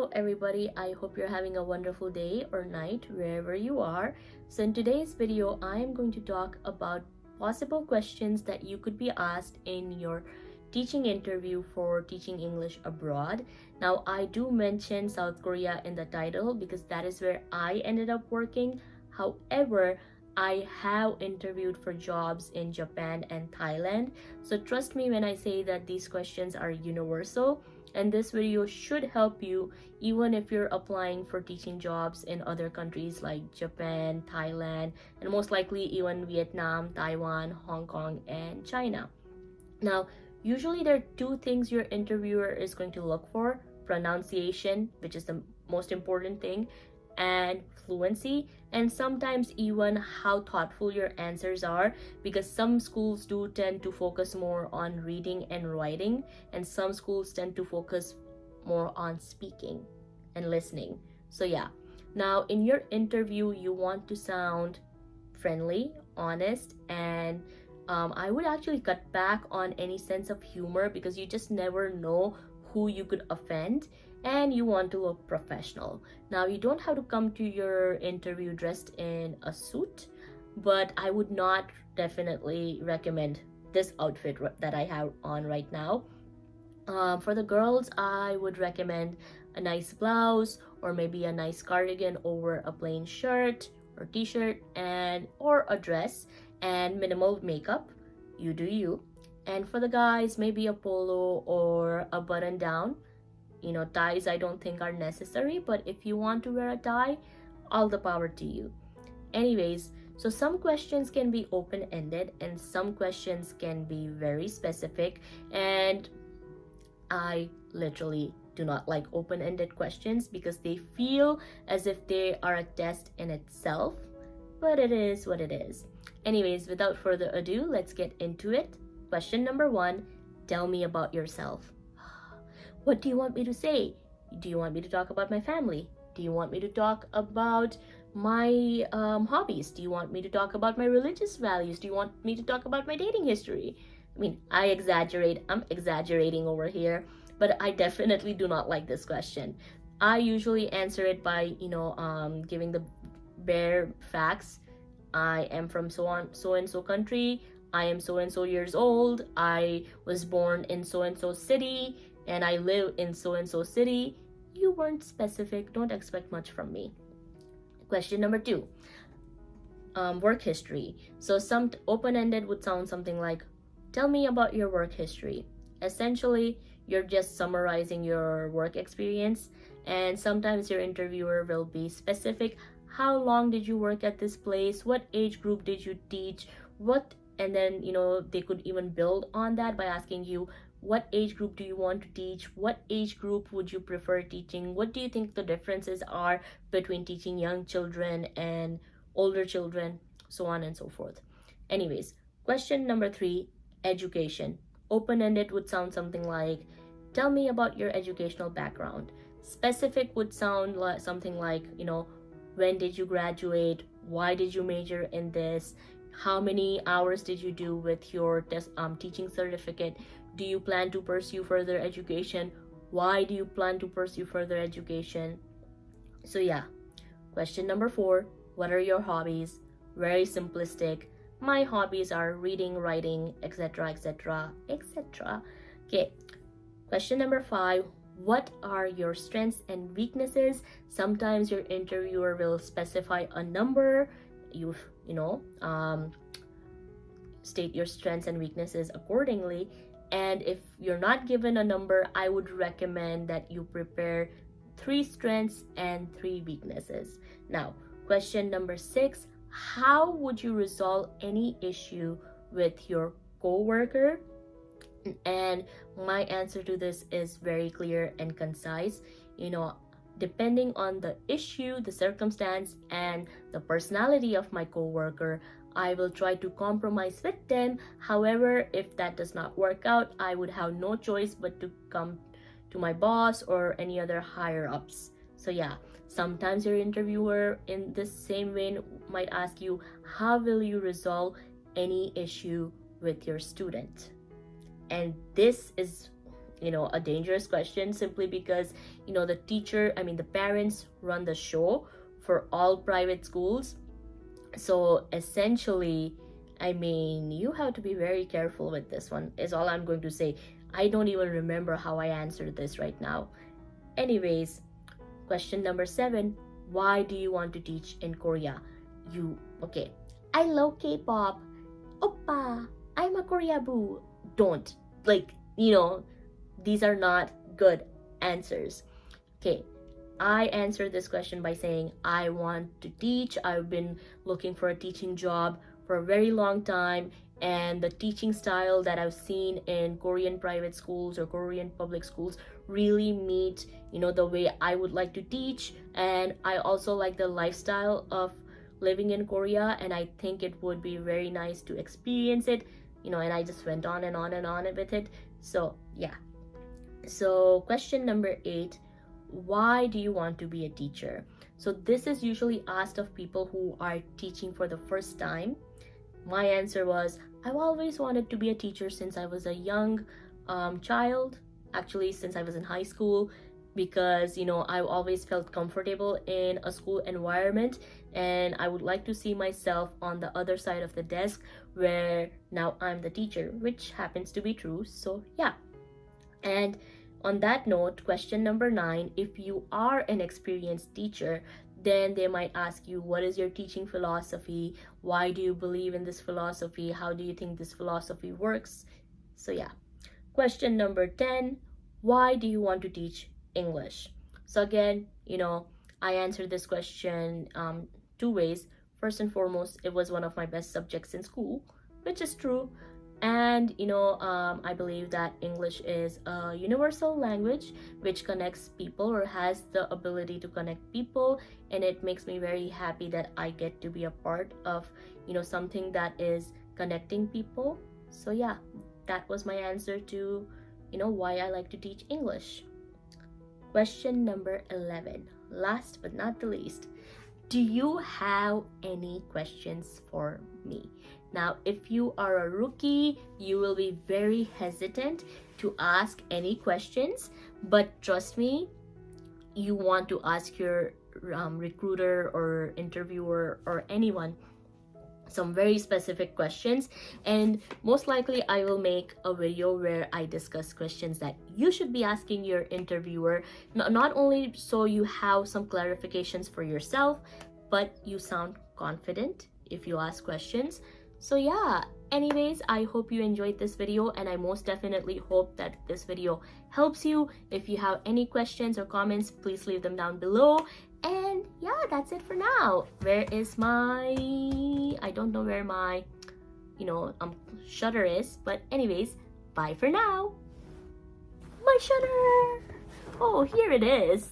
Hello everybody, I hope you're having a wonderful day or night wherever you are. So in today's video, I am going to talk about possible questions that you could be asked in your teaching interview for teaching English abroad. Now, I do mention South Korea in the title because that is where I ended up working. However, I have interviewed for jobs in Japan and Thailand. So trust me when I say that these questions are universal. And this video should help you even if you're applying for teaching jobs in other countries like Japan, Thailand, and most likely even Vietnam, Taiwan, Hong Kong, and China. Now, usually there are two things your interviewer is going to look for: pronunciation, which is the most important thing, and fluency, and sometimes even how thoughtful your answers are, because some schools do tend to focus more on reading and writing, and some schools tend to focus more on speaking and listening. So yeah, now in your interview you want to sound friendly, honest, and I would actually cut back on any sense of humor because you just never know who you could offend, and you want to look professional. Now, you don't have to come to your interview dressed in a suit, but I would not definitely recommend this outfit that I have on right now. For the girls, I would recommend a nice blouse or maybe a nice cardigan over a plain shirt or t-shirt and or a dress, and minimal makeup. You do you. And for the guys, maybe a polo or a button down. Ties I don't think are necessary, but if you want to wear a tie, all the power to you. Anyways, so some questions can be open-ended and some questions can be very specific, and I literally do not like open-ended questions because they feel as if they are a test in itself, but it is what it is. Anyways, without further ado, let's get into it. Question number 1, tell me about yourself. What do you want me to say? Do you want me to talk about my family? Do you want me to talk about my hobbies? Do you want me to talk about my religious values? Do you want me to talk about my dating history? I mean, I'm exaggerating over here, but I definitely do not like this question. I usually answer it by, giving the bare facts. I am from so and so country. I am so and so years old. I was born in so and so city, and I live in so and so city. You weren't specific. Don't expect much from me. Question number 2, work history. So some open-ended would sound something like, tell me about your work history. Essentially, you're just summarizing your work experience, and sometimes your interviewer will be specific. How long did you work at this place? What age group did you teach? And then, they could even build on that by asking you, what age group do you want to teach? What age group would you prefer teaching? What do you think the differences are between teaching young children and older children? So on and so forth. Anyways, question number 3, education. Open-ended would sound something like, tell me about your educational background. Specific would sound like something like, when did you graduate? Why did you major in this? How many hours did you do with your teaching certificate? Do you plan to pursue further education? Why do you plan to pursue further education? So yeah. Question number 4, what are your hobbies? Very simplistic. My hobbies are reading, writing, etc., etc., etc. Okay. Question number 5, what are your strengths and weaknesses? Sometimes your interviewer will specify a number. State your strengths and weaknesses accordingly. And if you're not given a number, I would recommend that you prepare 3 strengths and 3 weaknesses. Now, question number 6, how would you resolve any issue with your coworker? And my answer to this is very clear and concise. Depending on the issue, the circumstance, and the personality of my coworker, I will try to compromise with them. However, if that does not work out, I would have no choice but to come to my boss or any other higher ups. So yeah, sometimes your interviewer in this same vein might ask you, how will you resolve any issue with your student? And this is a dangerous question, simply because the parents run the show for all private schools. So essentially, you have to be very careful with this one, is all I'm going to say. I don't even remember how I answered this right now. Anyways, question number 7. Why do you want to teach in Korea? Okay. I love K-pop. Oppa, I'm a Korea boo. Don't. These are not good answers. Okay. I answered this question by saying I want to teach. I've been looking for a teaching job for a very long time, and the teaching style that I've seen in Korean private schools or Korean public schools really meet the way I would like to teach. And I also like the lifestyle of living in Korea, and I think it would be very nice to experience it, and I just went on and on and on with it. So yeah. So question number 8. Why do you want to be a teacher? So this is usually asked of people who are teaching for the first time. My answer was, I've always wanted to be a teacher since I was a young child, actually since I was in high school, because I've always felt comfortable in a school environment, and I would like to see myself on the other side of the desk where now I'm the teacher, which happens to be true. So yeah. And on that note, question number 9, if you are an experienced teacher, then they might ask you, what is your teaching philosophy? Why do you believe in this philosophy? How do you think this philosophy works? So yeah. Question number 10, why do you want to teach English? So again, I answered this question 2 ways. First and foremost, it was one of my best subjects in school, which is true. And I believe that English is a universal language which connects people, or has the ability to connect people, and it makes me very happy that I get to be a part of something that is connecting people. So yeah, that was my answer to why I like to teach English. Question number 11, last but not the least. Do you have any questions for me? Now, if you are a rookie, you will be very hesitant to ask any questions, but trust me, you want to ask your recruiter or interviewer or anyone some very specific questions, and most likely I will make a video where I discuss questions that you should be asking your interviewer, not only so you have some clarifications for yourself, but you sound confident if you ask questions. So yeah, anyways, I hope you enjoyed this video, and I most definitely hope that this video helps you. If you have any questions or comments, please leave them down below. And yeah, that's it for now. I don't know where my shutter is, but anyways, bye for now. My shutter! Oh, here it is.